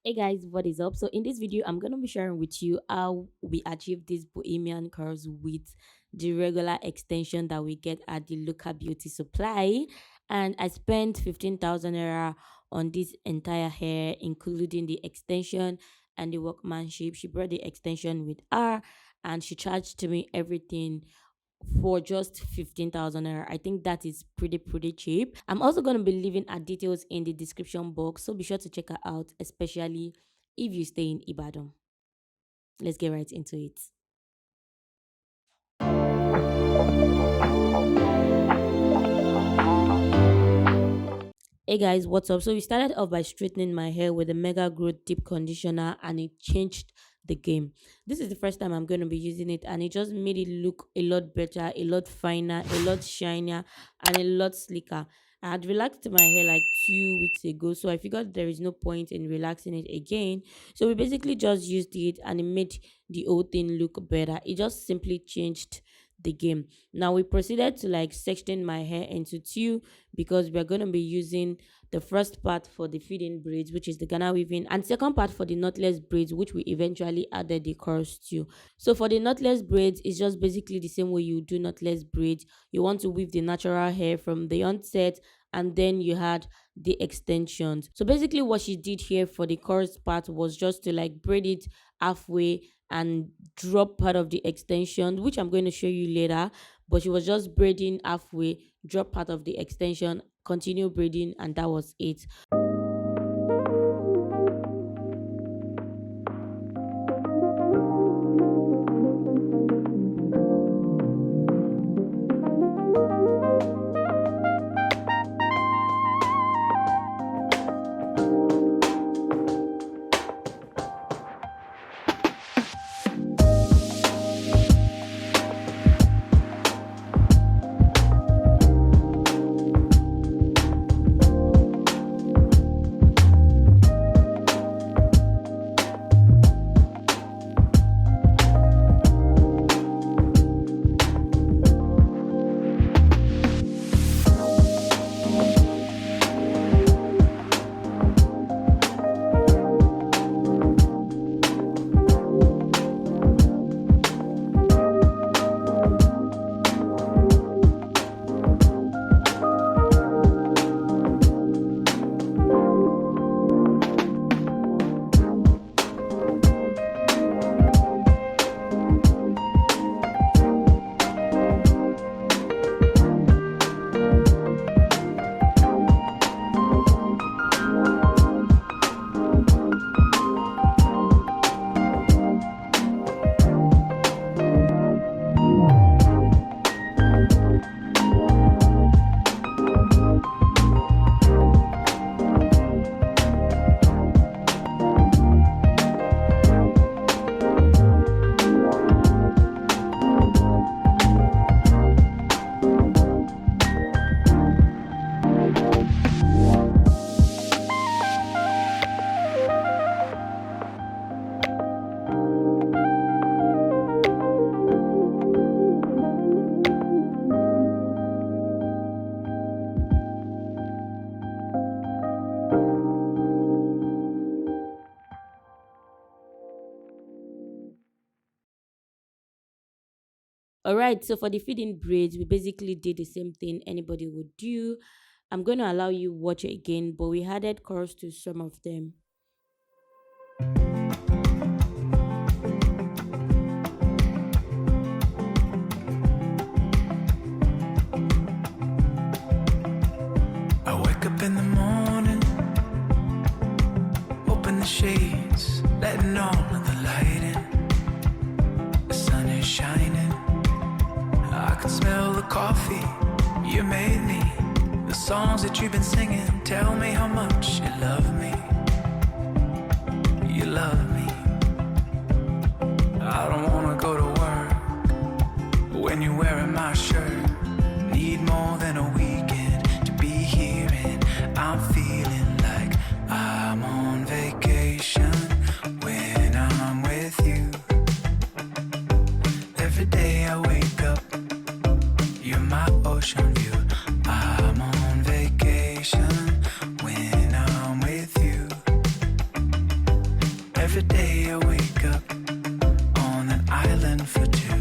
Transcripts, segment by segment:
Hey guys, what is up? So in this video, I'm gonna be sharing with you how we achieve these Bohemian curls with the regular extension that we get at the local beauty supply. And I spent 15,000 naira on this entire hair, including the extension and the workmanship. She brought the extension with her, and she charged to me everything for just 15,000 naira. I think that is pretty cheap. I'm also going to be leaving her details in the description box, so be sure to check her out, especially if you stay in Ibadan. Let's get right into it. Hey guys, what's up? So we started off by straightening my hair with a Mega Growth Deep Conditioner, and it changed the game. This is the first time I'm going to be using it, and it just made it look a lot better, a lot finer, a lot shinier, and a lot slicker. I had relaxed my hair like 2 weeks ago, so I figured there is no point in relaxing it again. So we basically just used it, and it made the whole thing look better. It just simply changed the game. Now we proceeded to like section my hair into two, because we're going to be using the first part for the feeding braids, which is the Ghana weaving, and second part for the knotless braids, which we eventually added the curls to. So for the knotless braids, it's just basically the same way you do knotless braids. You want to weave the natural hair from the onset, and then you had the extensions. So basically what she did here for the curls part was just to like braid it halfway and drop part of the extension, which I'm going to show you later. But she was just braiding halfway, drop part of the extension, continue braiding, and that was it. All right, so for the feeding braids, we basically did the same thing anybody would do. I'm going to allow you watch it again, but we added curls to some of them. I wake up in the morning, open the shades, letting all of the light in. The sun is shining, I can smell the coffee you made me. The songs that you've been singing tell me how much you love me. You love me. I don't wanna go to work when you're wearing my shirt. Need more than a weekend to be here, and I'm feeling like I'm on vacation when I'm with you. Every day I wake up, you're my ocean view. I'm on vacation when I'm with you. Every day I wake up on an island for two.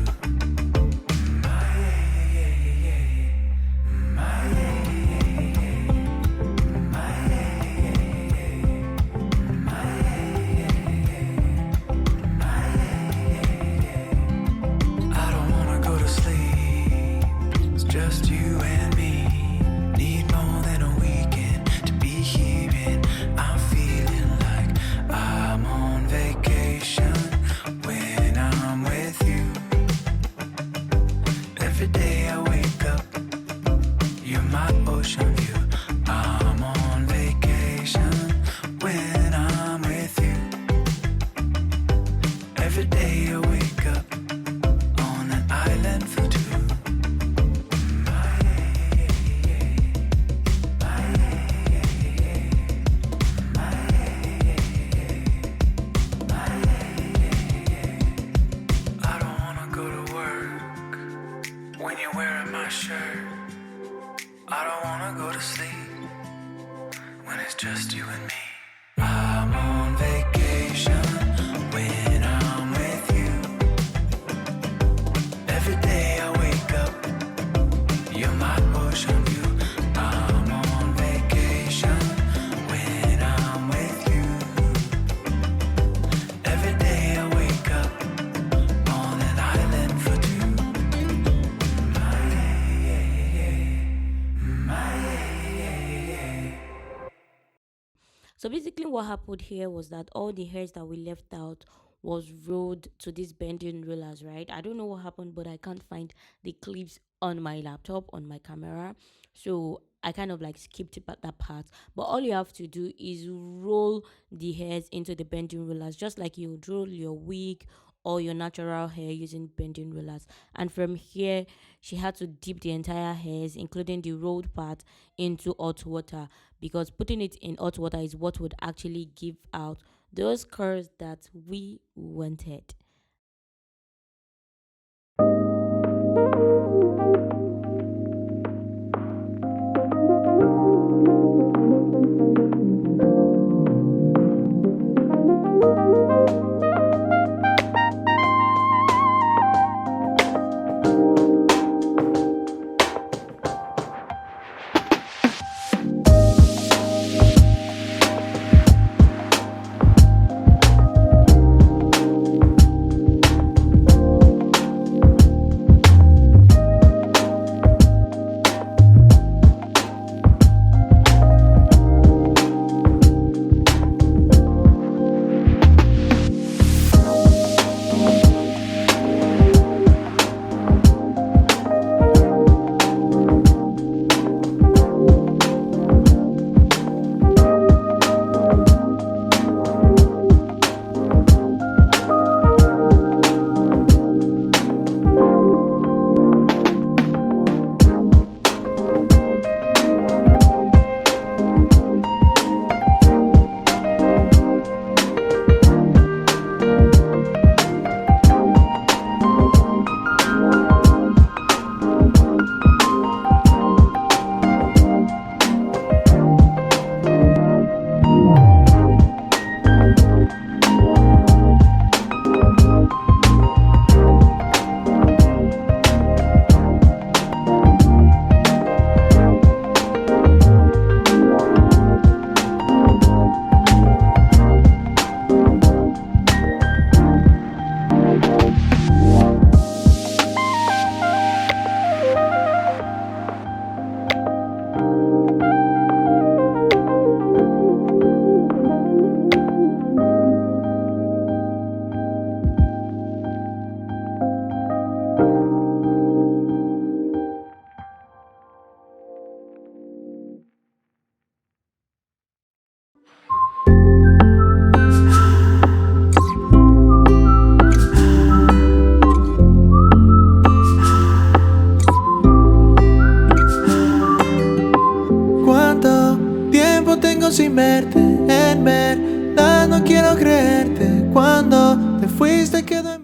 I don't wanna go to sleep. It's just you and me. Need more than a weekend to be here, and I'm feeling like I'm on vacation when I'm with you. Every day I wake up, you're my ocean view. I'm on vacation when I'm with you. Every day I wake up on an island for two. I don't wanna go to work when you're wearing my shirt. I don't wanna go to sleep when it's just you and me. I'm on vacation when I'm with you. Every day I wake up, you're my ocean view. I'm on vacation when I'm with you. Every day I wake up on an island for two. So basically, what happened here was that all the hairs that we left out was rolled to these bending rollers, right? I don't know what happened, but I can't find the clips on my laptop, on my camera. So I kind of like skipped that part. But all you have to do is roll the hairs into the bending rollers, just like you would roll your wig or your natural hair using bending rollers. And from here, she had to dip the entire hairs, including the rolled part, into hot water, because putting it in hot water is what would actually give out those curls that we wanted. Sin verte, en verdad no quiero creerte. Cuando te fuiste quedó en